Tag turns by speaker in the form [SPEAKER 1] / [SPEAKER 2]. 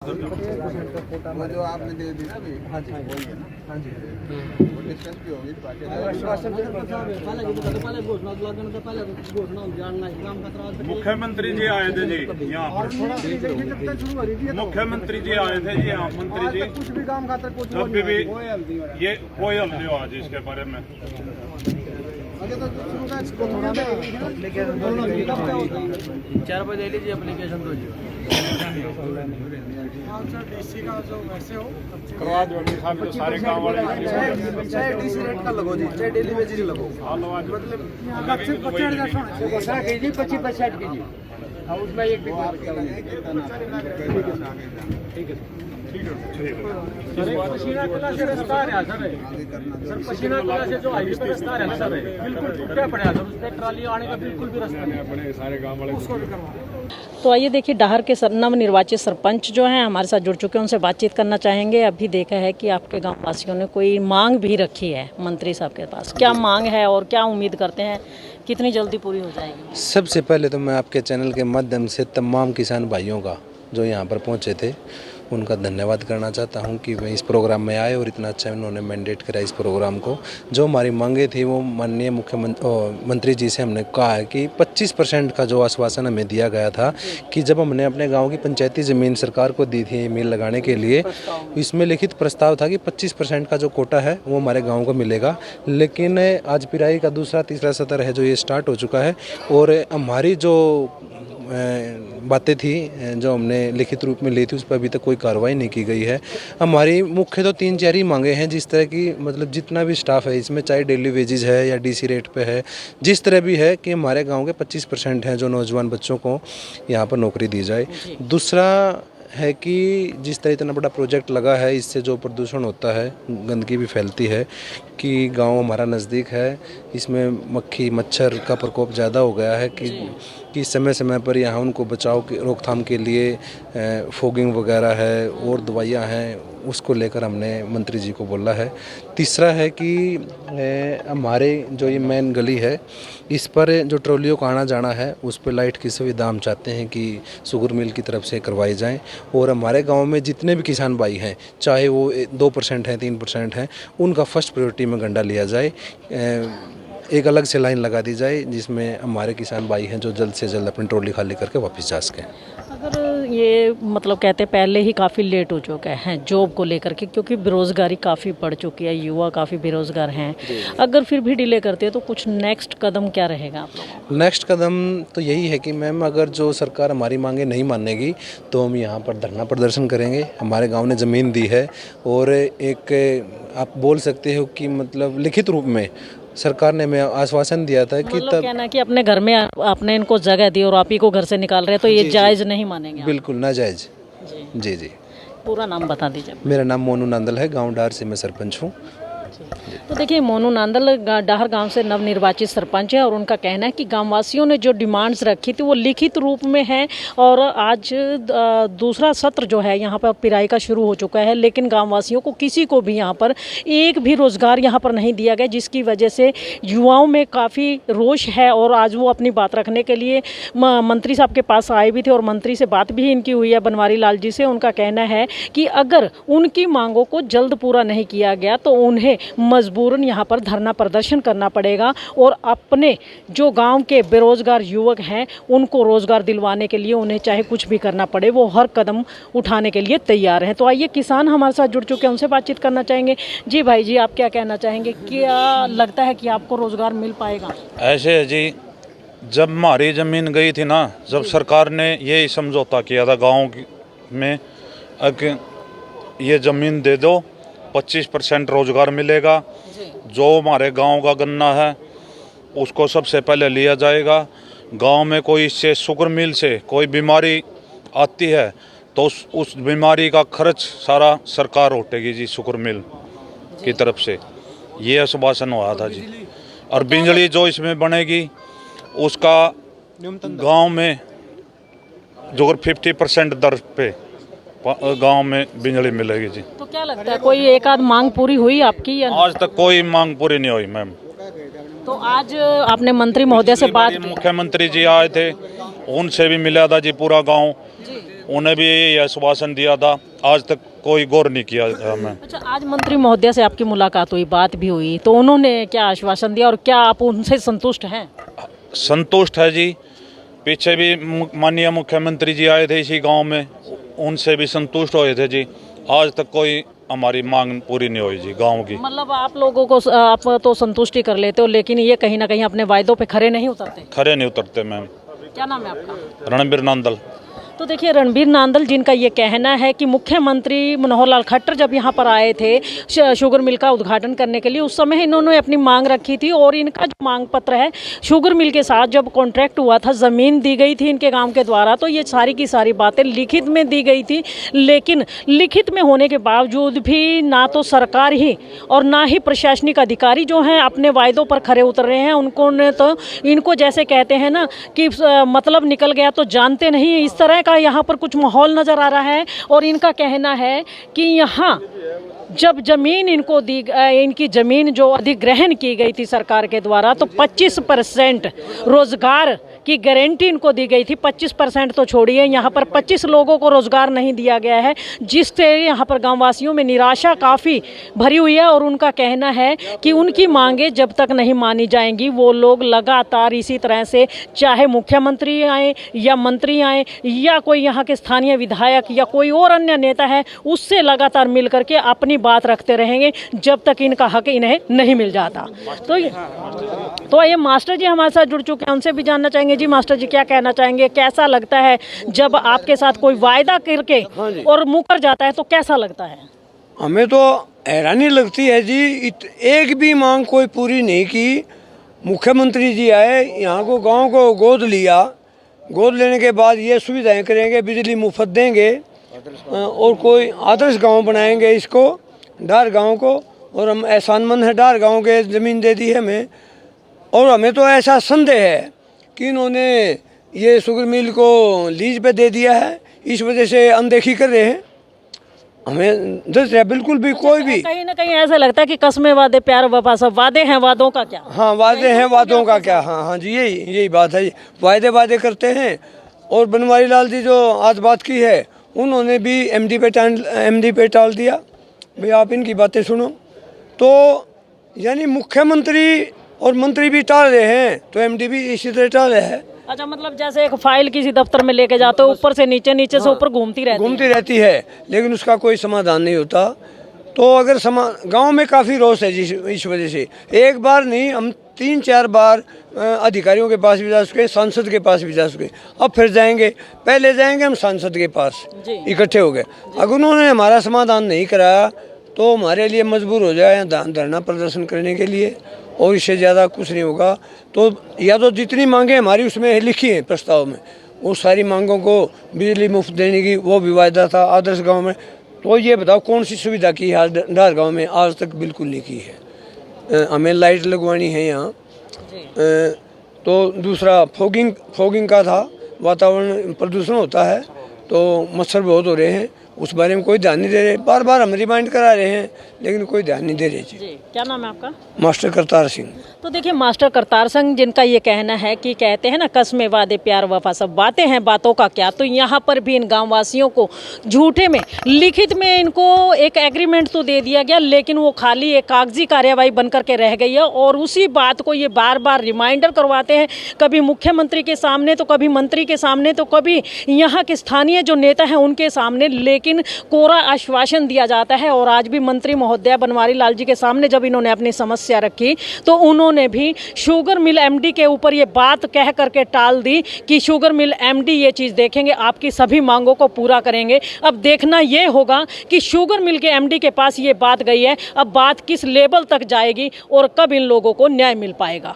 [SPEAKER 1] वो जो आपने दे दी ना अभी, हाँ जी वही है ना, हाँ जी वो डिस्कस भी होगी
[SPEAKER 2] मुख्यमंत्री जी आए थे जी यहाँ पर, मुख्यमंत्री जी आए थे जी यहाँ, मंत्री जी
[SPEAKER 1] कुछ भी काम खाता कुछ
[SPEAKER 2] जब भी ये कोई हल नहीं हुआ जी इसके बारे में।
[SPEAKER 1] अरे तो शुरू का एप्लीकेशन 4 बजे ले लीजिए एप्लीकेशन तो जी डीसी का जो वैसे हो
[SPEAKER 2] करवा दो सारे गाँव वाले
[SPEAKER 1] चाहे डीसी रेट का लगो जी, चाहे डेली वेजेस लगो, मतलब 25-50 कीजिए उसमें एक पसीना कला से रास्ता आ रहा सर, पसीना कला से जो हाईवे पर रास्ता आ रहा सर बिल्कुल टूटा पड़ा सर, उसमें ट्राली आने का बिल्कुल भी रास्ता नहीं अपने सारे गांव वाले उसको भी करवा।
[SPEAKER 3] तो आइए देखिए डाहर के नवनिर्वाचित सरपंच जो हैं हमारे साथ जुड़ चुके हैं, उनसे बातचीत करना चाहेंगे। अभी देखा है कि आपके गांव वासियों ने कोई मांग भी रखी है मंत्री साहब के पास, क्या मांग है और क्या उम्मीद करते हैं कितनी जल्दी पूरी हो जाएगी?
[SPEAKER 4] सबसे पहले तो मैं आपके चैनल के माध्यम से तमाम किसान भाइयों का जो यहाँ पर पहुँचे थे उनका धन्यवाद करना चाहता हूँ कि वे इस प्रोग्राम में आए और इतना अच्छा उन्होंने मैंडेट करा इस प्रोग्राम को। जो हमारी मांगे थी वो माननीय मुख्यमंत्री जी से हमने कहा है कि 25% का जो आश्वासन हमें दिया गया था कि जब हमने अपने गांव की पंचायती ज़मीन सरकार को दी थी मिल लगाने के लिए, इसमें लिखित प्रस्ताव था कि 25% का जो कोटा है वो हमारे गाँव को मिलेगा। लेकिन आज पिराई का दूसरा तीसरा सत्र है जो ये स्टार्ट हो चुका है और हमारी जो बातें थी जो हमने लिखित रूप में ली थी उस पर अभी तक कोई कार्रवाई नहीं की गई है। हमारी मुख्य तो 3-4 ही मांगे हैं, जिस तरह की मतलब जितना भी स्टाफ है इसमें चाहे डेली वेजेस है या डीसी रेट पे है, जिस तरह भी है कि हमारे गांव के 25% हैं जो नौजवान बच्चों को यहाँ पर नौकरी दी जाए। दूसरा है कि जिस तरह इतना बड़ा प्रोजेक्ट लगा है इससे जो प्रदूषण होता है, गंदगी भी फैलती है कि गांव हमारा नज़दीक है, इसमें मक्खी मच्छर का प्रकोप ज़्यादा हो गया है कि समय समय पर यहाँ उनको बचाव के रोकथाम के लिए फोगिंग वगैरह है और दवाइयाँ हैं, उसको लेकर हमने मंत्री जी को बोला है। तीसरा है कि हमारे जो ये मेन गली है इस पर जो ट्रॉलियों का आना जाना है उस पर लाइट की सुविधा हम चाहते हैं कि शुगर मिल की तरफ से करवाई जाए और हमारे गांव में जितने भी किसान भाई हैं चाहे वो 2% हैं 3% हैं उनका फर्स्ट प्रायोरिटी में गंडा लिया जाए, एक अलग से लाइन लगा दी जाए जिसमें हमारे किसान भाई हैं जो जल्द से जल्द अपनी ट्रॉली खाली करके वापस जा सकें।
[SPEAKER 3] अगर ये मतलब कहते हैं पहले ही काफ़ी लेट हो चुका है जॉब को लेकर के, क्योंकि बेरोज़गारी काफ़ी बढ़ चुकी है, युवा काफ़ी बेरोज़गार हैं, अगर फिर भी डिले करते हैं तो कुछ नेक्स्ट कदम क्या रहेगा आप लोगों का?
[SPEAKER 4] नेक्स्ट कदम तो यही है कि मैम अगर जो सरकार हमारी मांगे नहीं मानेगी तो हम यहाँ पर धरना प्रदर्शन करेंगे। हमारे गांव ने ज़मीन दी है और एक आप बोल सकते हो कि मतलब लिखित रूप में सरकार ने हमें आश्वासन दिया था कि
[SPEAKER 3] मतलब कहना कि अपने घर में आपने इनको जगह दी और आप ही को घर से निकाल रहे हैं तो ये जायज़ नहीं मानेंगे?
[SPEAKER 4] बिल्कुल नाजायज़। जी जी।
[SPEAKER 3] पूरा नाम बता दीजिए।
[SPEAKER 4] मेरा नाम मोनू नांदल है, गांव डाहर से मैं सरपंच हूँ।
[SPEAKER 3] तो देखिए मोनू नांदल डाहर गांव से नवनिर्वाचित सरपंच है और उनका कहना है कि गांववासियों ने जो डिमांड्स रखी थी वो लिखित रूप में है और आज दूसरा सत्र जो है यहाँ पर पिराई का शुरू हो चुका है, लेकिन गांववासियों को किसी को भी यहाँ पर एक भी रोज़गार यहाँ पर नहीं दिया गया, जिसकी वजह से युवाओं में काफ़ी रोष है और आज वो अपनी बात रखने के लिए मंत्री साहब के पास आए भी थे और मंत्री से बात भी इनकी हुई है बनवारी लाल जी से। उनका कहना है कि अगर उनकी मांगों को जल्द पूरा नहीं किया गया तो उन्हें मजबूरन यहाँ पर धरना प्रदर्शन करना पड़ेगा और अपने जो गांव के बेरोजगार युवक हैं उनको रोजगार दिलवाने के लिए उन्हें चाहे कुछ भी करना पड़े वो हर कदम उठाने के लिए तैयार हैं। तो आइए किसान हमारे साथ जुड़ चुके हैं, उनसे बातचीत करना चाहेंगे। जी भाई जी, आप क्या कहना चाहेंगे, क्या लगता है कि आपको रोजगार मिल पाएगा?
[SPEAKER 2] ऐसे है जी, जब हमारी ज़मीन गई थी ना, जब सरकार ने यही समझौता किया था गाँव में कि ये ज़मीन दे दो 25% रोज़गार मिलेगा, जो हमारे गांव का गन्ना है उसको सबसे पहले लिया जाएगा। गांव में कोई इससे शुगर मिल से कोई बीमारी आती है तो उस बीमारी का खर्च सारा सरकार उठेगी जी, शुगर मिल की तरफ से ये आश्वासन हुआ था जी। और बिजली जो इसमें बनेगी उसका गांव में जो 50% दर पे गांव में बिजली मिलेगी जी।
[SPEAKER 3] तो क्या लगता है कोई एक आध मांग पूरी हुई आपकी या
[SPEAKER 2] आज तक कोई मांग पूरी नहीं हुई मैम।
[SPEAKER 3] तो आज आपने मंत्री महोदय से बात की?
[SPEAKER 2] मुख्यमंत्री जी आए थे, उनसे भी मिला था जी पूरा गांव, उन्हें भी यही आश्वासन दिया था, आज तक कोई गौर नहीं किया हमें।
[SPEAKER 3] अच्छा, आज मंत्री महोदय से आपकी मुलाकात हुई, बात भी हुई, तो उन्होंने क्या आश्वासन दिया और क्या आप उनसे संतुष्ट हैं?
[SPEAKER 2] संतुष्ट है जी। पीछे भी माननीय मुख्यमंत्री जी आए थे इसी गांव में, उनसे भी संतुष्ट हुए थे जी। आज तक कोई हमारी मांग पूरी नहीं हुई जी गांव की।
[SPEAKER 3] मतलब आप लोगों को आप तो संतुष्टि कर लेते हो, लेकिन ये कहीं ना कहीं अपने वायदों पे खरे नहीं उतरते।
[SPEAKER 2] खरे नहीं उतरते मैम।
[SPEAKER 3] क्या नाम है आपका?
[SPEAKER 2] रणबीर नांदल।
[SPEAKER 3] तो देखिए, रणबीर नांदल जिनका ये कहना है कि मुख्यमंत्री मनोहर लाल खट्टर जब यहाँ पर आए थे शुगर मिल का उद्घाटन करने के लिए, उस समय इन्होंने अपनी मांग रखी थी और इनका जो मांग पत्र है शुगर मिल के साथ जब कॉन्ट्रैक्ट हुआ था, ज़मीन दी गई थी इनके गांव के द्वारा, तो ये सारी की सारी बातें लिखित में दी गई थी। लेकिन लिखित में होने के बावजूद भी ना तो सरकार ही और ना ही प्रशासनिक अधिकारी जो हैं अपने वायदों पर खरे उतर रहे हैं। उनको ने तो इनको जैसे कहते हैं ना कि मतलब निकल गया तो जानते नहीं, इस तरह का यहाँ पर कुछ माहौल नज़र आ रहा है। और इनका कहना है कि यहाँ जब ज़मीन इनको दी, इनकी ज़मीन जो अधिग्रहण की गई थी सरकार के द्वारा, तो 25% रोज़गार की गारंटी इनको दी गई थी। 25% तो छोड़िए, यहाँ पर 25 लोगों को रोज़गार नहीं दिया गया है, जिससे यहाँ पर गांववासियों में निराशा काफ़ी भरी हुई है। और उनका कहना है कि उनकी मांगें जब तक नहीं मानी जाएंगी, वो लोग लगातार इसी तरह से, चाहे मुख्यमंत्री आए या मंत्री आए या कोई यहाँ के स्थानीय विधायक या कोई और अन्य नेता है, उससे लगातार मिल करके अपनी बात रखते रहेंगे जब तक इनका हक इन्हें नहीं मिल जाता। तो ये मास्टर जी हमारे साथ जुड़ चुके हैं, उनसे भी जानना चाहेंगे। जी मास्टर जी, क्या कहना चाहेंगे? कैसा लगता है जब आपके साथ कोई वायदा करके और मुकर जाता है, तो कैसा लगता है?
[SPEAKER 5] हमें तो हैरानी लगती है जी, एक भी मांग कोई पूरी नहीं की। मुख्यमंत्री जी आए, यहाँ को गांव को गोद लिया, गोद लेने के बाद ये सुविधाएं करेंगे, बिजली मुफ्त देंगे और कोई आदर्श गांव बनाएंगे इसको, डार गांव को। और हम एहसानमंद है, डार गांव के ज़मीन दे दी है हमें। और हमें तो ऐसा संदेह है कि इन्होंने ये शुगर मिल को लीज पे दे दिया है, इस वजह से अनदेखी कर रहे हैं। हमें दस है बिल्कुल भी कोई भी,
[SPEAKER 3] कहीं ना कहीं ऐसा लगता है कि कस्में वादे प्यार वफा सब वादे हैं, वादों का क्या?
[SPEAKER 5] हाँ वादे हैं, वादों का क्या। हाँ हाँ जी, यही बात है। वादे करते हैं। और बनवारी लाल जी जो आज बात की है, उन्होंने भी एमडी पे टाल दिया, भाई आप इनकी बातें सुनो। तो यानी मुख्यमंत्री और मंत्री भी टाल रहे हैं, तो एमडी भी इसी तरह टाल रहे हैं।
[SPEAKER 3] अच्छा, मतलब जैसे एक फाइल किसी दफ्तर में लेके जाते हो, ऊपर से नीचे, नीचे से ऊपर घूमती रहती है,
[SPEAKER 5] लेकिन उसका कोई समाधान नहीं होता। तो अगर गांव में काफ़ी रोष है इस वजह से। एक बार नहीं, हम 3-4 बार अधिकारियों के पास भी जा चुके, सांसद के पास भी जा चुके, अब फिर जाएंगे। पहले जाएंगे हम सांसद के पास, इकट्ठे हो गए। अगर उन्होंने हमारा समाधान नहीं कराया तो हमारे लिए मजबूर हो जाए धरना प्रदर्शन करने के लिए, और इससे ज़्यादा कुछ नहीं होगा। तो या तो जितनी मांगे हमारी उसमें लिखी हैं प्रस्ताव में, वो सारी मांगों को बिजली मुफ्त देने की वो भी वायदा था आदर्श गांव में। तो ये बताओ कौन सी सुविधा की है डार गांव में? आज तक बिल्कुल नहीं की है। हमें लाइट लगवानी है यहाँ। तो दूसरा फॉगिंग का था, वातावरण प्रदूषण होता है तो मच्छर बहुत हो रहे हैं, उस बारे में कोई ध्यान नहीं दे रहे। बार बार हम रिमाइंड करा रहे हैं, लेकिन कोई ध्यान नहीं दे रहे जी।
[SPEAKER 3] क्या नाम है आपका?
[SPEAKER 5] मास्टर करतार सिंह।
[SPEAKER 3] तो देखिए, मास्टर करतार सिंह जिनका ये कहना है कि कहते हैं ना, कस्में वादे प्यार वफा सब बातें हैं, बातों का क्या। तो यहाँ पर भी इन गांववासियों को झूठे में, लिखित में इनको एक एग्रीमेंट तो दे दिया गया, लेकिन वो खाली एक कागजी कार्यवाही बन करके रह गई है। और उसी बात को ये बार बार रिमाइंडर करवाते हैं, कभी मुख्यमंत्री के सामने, तो कभी मंत्री के सामने, तो कभी यहाँ के स्थानीय जो नेता हैं उनके सामने, लेकिन कोरा आश्वासन दिया जाता है। और आज भी मंत्री महोदय बनवारी लाल जी के सामने जब इन्होंने अपनी समस्या रखी, तो उन्होंने भी शुगर मिल एमडी के ऊपर ये बात कह करके टाल दी कि शुगर मिल एमडी ये चीज़ देखेंगे, आपकी सभी मांगों को पूरा करेंगे। अब देखना ये होगा कि शुगर मिल के एमडी के पास ये बात गई है, अब बात किस लेवल तक जाएगी और कब इन लोगों को न्याय मिल पाएगा।